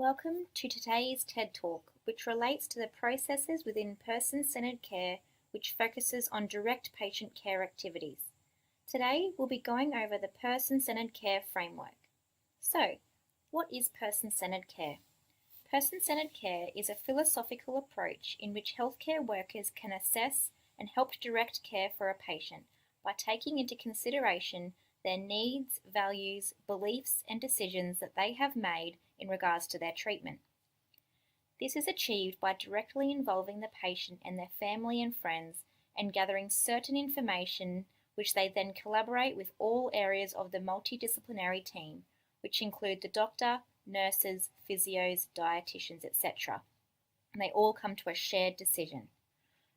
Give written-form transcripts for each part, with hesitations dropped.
Welcome to today's TED Talk, which relates to the processes within person-centered care which focuses on direct patient care activities. Today, we'll be going over the person-centered care framework. So, what is person-centered care? Person-centered care is a philosophical approach in which healthcare workers can assess and help direct care for a patient by taking into consideration their needs, values, beliefs, and decisions that they have made in regards to their treatment. This is achieved by directly involving the patient and their family and friends and gathering certain information which they then collaborate with all areas of the multidisciplinary team, which include the doctor, nurses, physios, dietitians, etc. And they all come to a shared decision.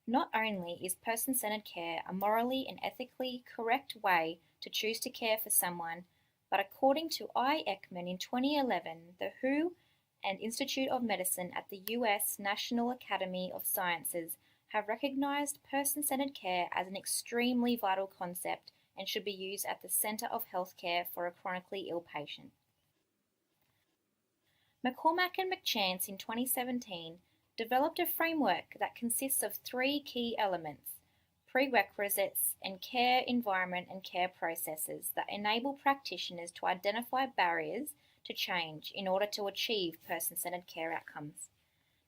Not only is person-centered care a morally and ethically correct way to choose to care for someone, but according to I. Ekman in 2011, the WHO and Institute of Medicine at the US National Academy of Sciences have recognized person-centered care as an extremely vital concept and should be used at the center of healthcare for a chronically ill patient. McCormack and McChance in 2017 developed a framework that consists of three key elements: prerequisites and care environment and care processes that enable practitioners to identify barriers to change in order to achieve person-centered care outcomes.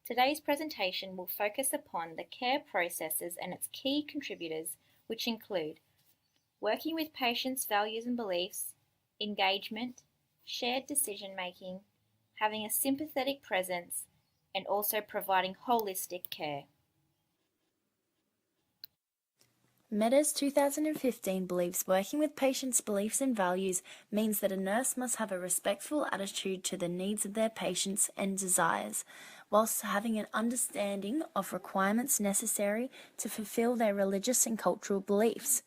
Today's presentation will focus upon the care processes and its key contributors, which include working with patients' values and beliefs, engagement, shared decision-making, having a sympathetic presence, and also providing holistic care. Meadows 2015 believes working with patients' beliefs and values means that a nurse must have a respectful attitude to the needs of their patients and desires, whilst having an understanding of requirements necessary to fulfill their religious and cultural beliefs.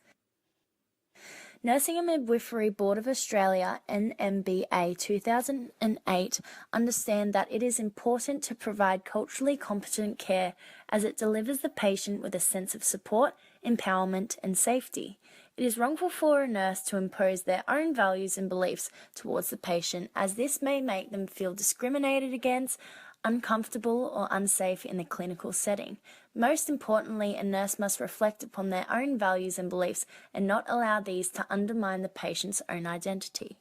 Nursing and Midwifery Board of Australia (NMBA) 2008 understand that it is important to provide culturally competent care as it delivers the patient with a sense of support, empowerment and safety. It is wrongful for a nurse to impose their own values and beliefs towards the patient, as this may make them feel discriminated against, uncomfortable or unsafe in the clinical setting. Most importantly, a nurse must reflect upon their own values and beliefs and not allow these to undermine the patient's own identity.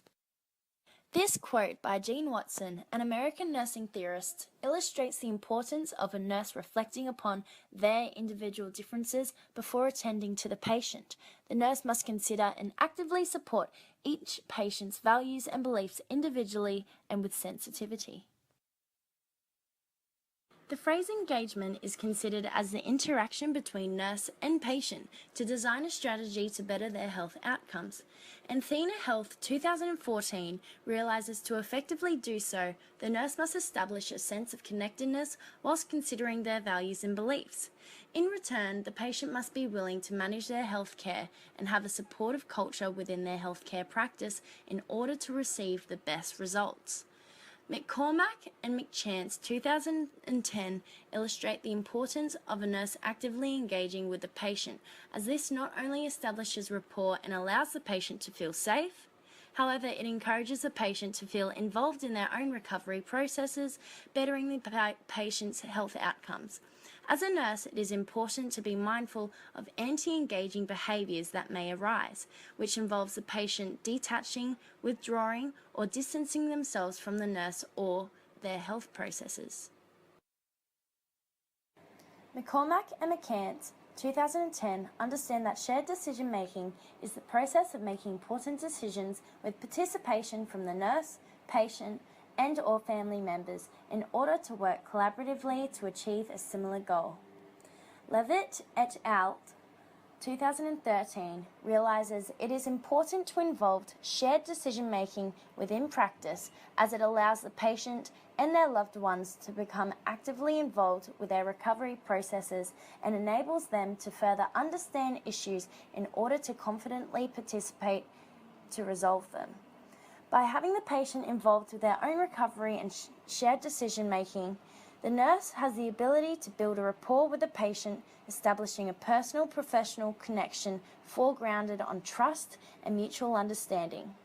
This quote by Jean Watson, an American nursing theorist, illustrates the importance of a nurse reflecting upon their individual differences before attending to the patient. The nurse must consider and actively support each patient's values and beliefs individually and with sensitivity. The phrase engagement is considered as the interaction between nurse and patient to design a strategy to better their health outcomes. Athena Health 2014 realizes to effectively do so, the nurse must establish a sense of connectedness whilst considering their values and beliefs. In return, the patient must be willing to manage their health care and have a supportive culture within their healthcare practice in order to receive the best results. McCormack and McChance 2010 illustrate the importance of a nurse actively engaging with the patient, as this not only establishes rapport and allows the patient to feel safe, however, it encourages the patient to feel involved in their own recovery processes, bettering the patient's health outcomes. As a nurse, it is important to be mindful of anti-engaging behaviours that may arise, which involves the patient detaching, withdrawing, or distancing themselves from the nurse or their health processes. McCormack and McCants 2010 understand that shared decision-making is the process of making important decisions with participation from the nurse, patient, and or family members in order to work collaboratively to achieve a similar goal. Levitt et al. 2013 realizes it is important to involve shared decision-making within practice, as it allows the patient and their loved ones to become actively involved with their recovery processes and enables them to further understand issues in order to confidently participate to resolve them. By having the patient involved with their own recovery and shared decision-making, the nurse has the ability to build a rapport with the patient, establishing a personal professional connection foregrounded on trust and mutual understanding.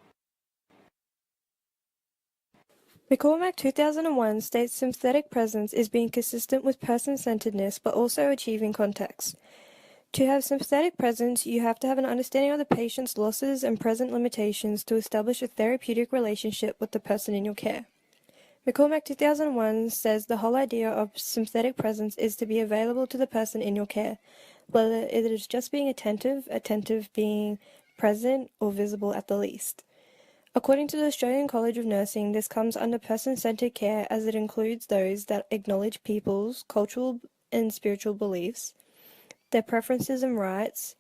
McCormack 2001 states sympathetic presence is being consistent with person-centeredness but also achieving context. To have sympathetic presence, you have to have an understanding of the patient's losses and present limitations to establish a therapeutic relationship with the person in your care. McCormack 2001 says the whole idea of sympathetic presence is to be available to the person in your care, whether it is just being attentive being present, or visible at the least. According to the Australian College of Nursing, this comes under person-centered care as it includes those that acknowledge people's cultural and spiritual beliefs, their preferences and rights,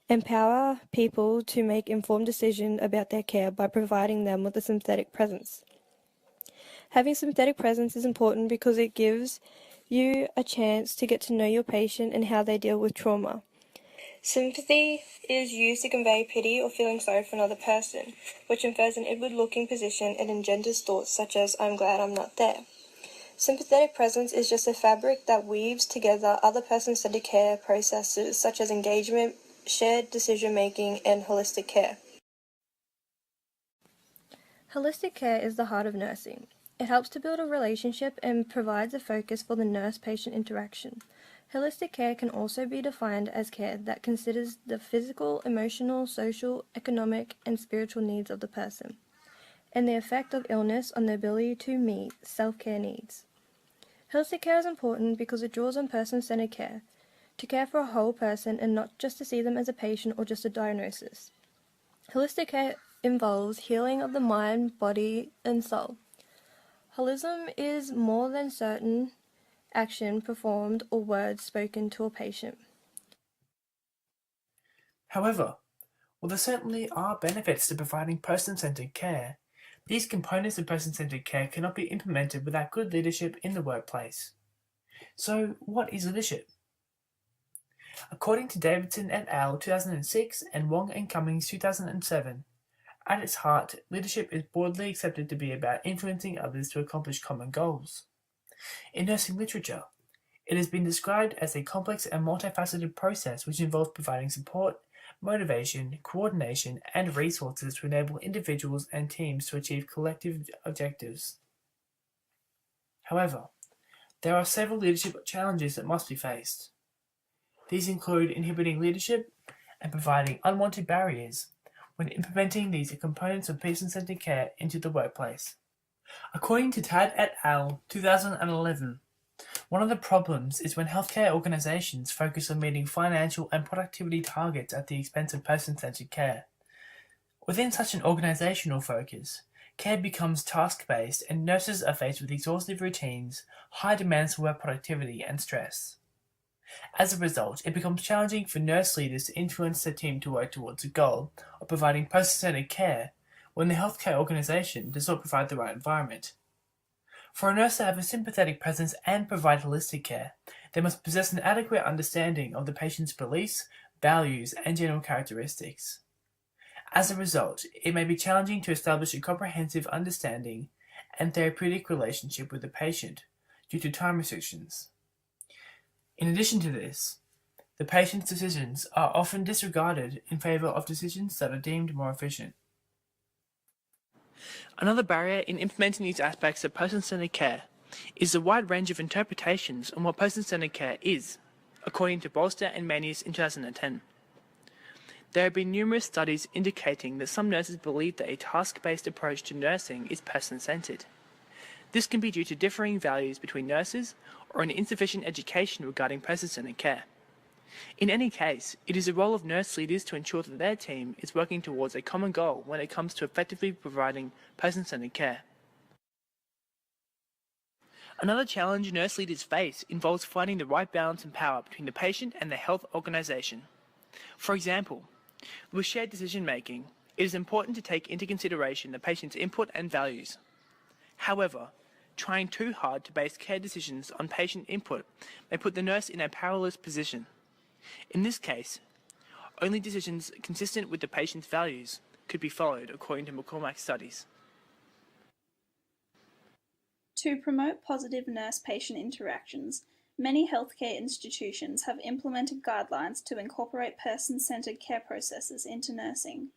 empower people to make informed decisions about their care by providing them with a sympathetic presence. Having sympathetic presence is important because it gives you a chance to get to know your patient and how they deal with trauma. Sympathy is used to convey pity or feeling sorry for another person, which infers an inward-looking position and engenders thoughts such as, "I'm glad I'm not there." Sympathetic presence is just a fabric that weaves together other person-centered care processes such as engagement, shared decision-making, and holistic care. Holistic care is the heart of nursing. It helps to build a relationship and provides a focus for the nurse-patient interaction. Holistic care can also be defined as care that considers the physical, emotional, social, economic, and spiritual needs of the person, and the effect of illness on the ability to meet self-care needs. Holistic care is important because it draws on person-centered care, to care for a whole person and not just to see them as a patient or just a diagnosis. Holistic care involves healing of the mind, body, and soul. Holism is more than certain action performed or words spoken to a patient. However, while there certainly are benefits to providing person-centered care, these components of person-centered care cannot be implemented without good leadership in the workplace. So, what is leadership? According to Davidson et al. 2006 and Wong and Cummings 2007, at its heart, leadership is broadly accepted to be about influencing others to accomplish common goals. In nursing literature, it has been described as a complex and multifaceted process which involves providing support, motivation, coordination, and resources to enable individuals and teams to achieve collective objectives. However, there are several leadership challenges that must be faced. These include inhibiting leadership and providing unwanted barriers when implementing these components of person-centered care into the workplace. According to Tad et al. 2011, one of the problems is when healthcare organizations focus on meeting financial and productivity targets at the expense of person-centered care. Within such an organizational focus, care becomes task-based and nurses are faced with exhaustive routines, high demands for work productivity, and stress. As a result, it becomes challenging for nurse leaders to influence their team to work towards a goal of providing person-centered care when the healthcare organization does not provide the right environment. For a nurse to have a sympathetic presence and provide holistic care, they must possess an adequate understanding of the patient's beliefs, values, and general characteristics. As a result, it may be challenging to establish a comprehensive understanding and therapeutic relationship with the patient due to time restrictions. In addition to this, the patient's decisions are often disregarded in favor of decisions that are deemed more efficient. Another barrier in implementing these aspects of person-centered care is the wide range of interpretations on what person-centered care is, according to Bolster and Manius in 2010. There have been numerous studies indicating that some nurses believe that a task-based approach to nursing is person-centered. This can be due to differing values between nurses or an insufficient education regarding person-centered care. In any case, it is the role of nurse leaders to ensure that their team is working towards a common goal when it comes to effectively providing person-centered care. Another challenge nurse leaders face involves finding the right balance and power between the patient and the health organization. For example, with shared decision-making, it is important to take into consideration the patient's input and values. However, trying too hard to base care decisions on patient input may put the nurse in a powerless position. In this case, only decisions consistent with the patient's values could be followed according to McCormack's studies. To promote positive nurse-patient interactions, many healthcare institutions have implemented guidelines to incorporate person-centered care processes into nursing.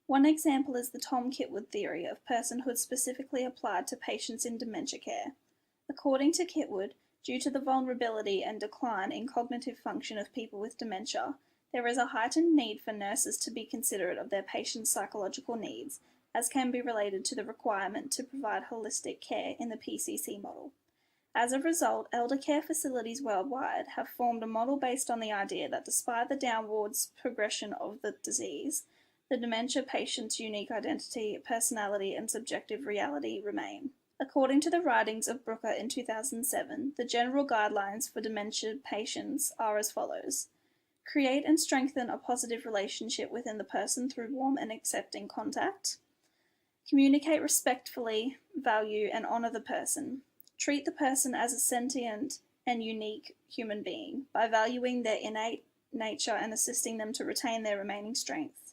One example is the Tom Kitwood theory of personhood specifically applied to patients in dementia care. According to Kitwood, due to the vulnerability and decline in cognitive function of people with dementia, there is a heightened need for nurses to be considerate of their patients' psychological needs, as can be related to the requirement to provide holistic care in the PCC model. As a result, elder care facilities worldwide have formed a model based on the idea that despite the downwards progression of the disease, the dementia patient's unique identity, personality, and subjective reality remain. According to the writings of Brooker in 2007, the general guidelines for dementia patients are as follows. Create and strengthen a positive relationship within the person through warm and accepting contact. Communicate respectfully, value, and honor the person. Treat the person as a sentient and unique human being by valuing their innate nature and assisting them to retain their remaining strengths.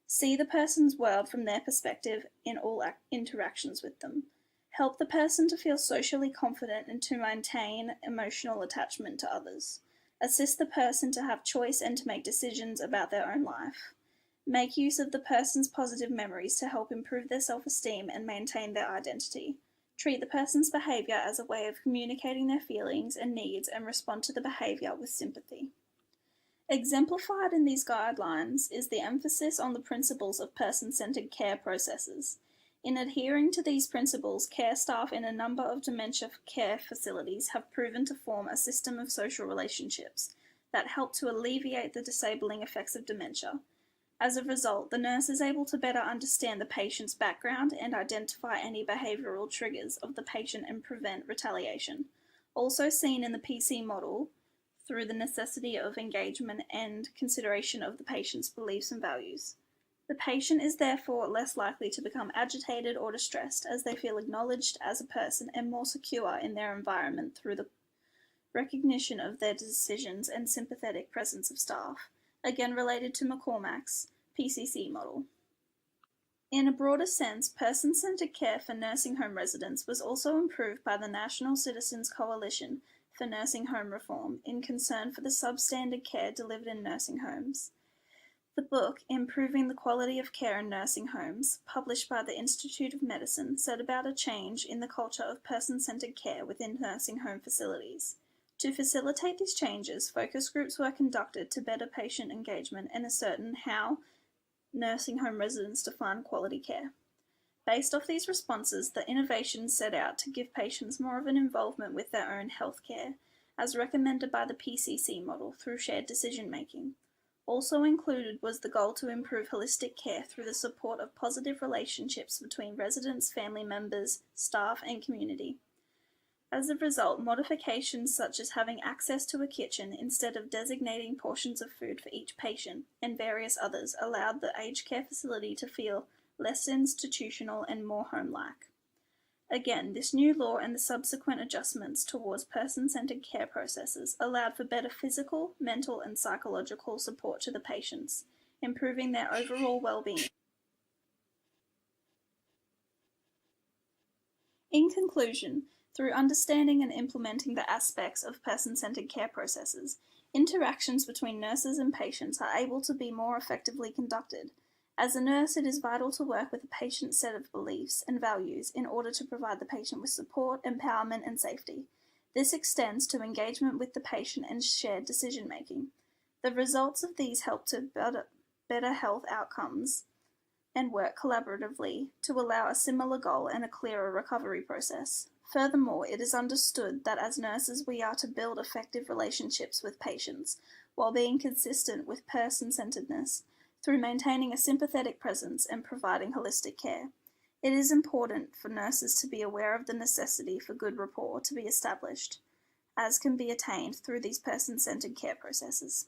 See the person's world from their perspective in all interactions with them. Help the person to feel socially confident and to maintain emotional attachment to others. Assist the person to have choice and to make decisions about their own life. Make use of the person's positive memories to help improve their self-esteem and maintain their identity. Treat the person's behavior as a way of communicating their feelings and needs and respond to the behavior with sympathy. Exemplified in these guidelines is the emphasis on the principles of person-centered care processes. In adhering to these principles, care staff in a number of dementia care facilities have proven to form a system of social relationships that help to alleviate the disabling effects of dementia. As a result, the nurse is able to better understand the patient's background and identify any behavioral triggers of the patient and prevent retaliation. Also seen in the PC model, through the necessity of engagement and consideration of the patient's beliefs and values. The patient is therefore less likely to become agitated or distressed as they feel acknowledged as a person and more secure in their environment through the recognition of their decisions and sympathetic presence of staff, again related to McCormack's PCC model. In a broader sense, person-centered care for nursing home residents was also improved by the National Citizens Coalition for Nursing Home Reform in concern for the substandard care delivered in nursing homes. The book, Improving the Quality of Care in Nursing Homes, published by the Institute of Medicine, set about a change in the culture of person-centered care within nursing home facilities. To facilitate these changes, focus groups were conducted to better patient engagement and ascertain how nursing home residents define quality care. Based off these responses, the innovations set out to give patients more of an involvement with their own health care, as recommended by the PCC model through shared decision-making. Also included was the goal to improve holistic care through the support of positive relationships between residents, family members, staff, and community. As a result, modifications such as having access to a kitchen instead of designating portions of food for each patient, and various others, allowed the aged care facility to feel less institutional and more home-like. Again, this new law and the subsequent adjustments towards person-centered care processes allowed for better physical, mental, and psychological support to the patients, improving their overall well-being. In conclusion, through understanding and implementing the aspects of person-centered care processes, interactions between nurses and patients are able to be more effectively conducted. As a nurse, it is vital to work with a patient's set of beliefs and values in order to provide the patient with support, empowerment, and safety. This extends to engagement with the patient and shared decision-making. The results of these help to better health outcomes and work collaboratively to allow a similar goal and a clearer recovery process. Furthermore, it is understood that as nurses we are to build effective relationships with patients while being consistent with person-centeredness, through maintaining a sympathetic presence and providing holistic care. It is important for nurses to be aware of the necessity for good rapport to be established, as can be attained through these person-centered care processes.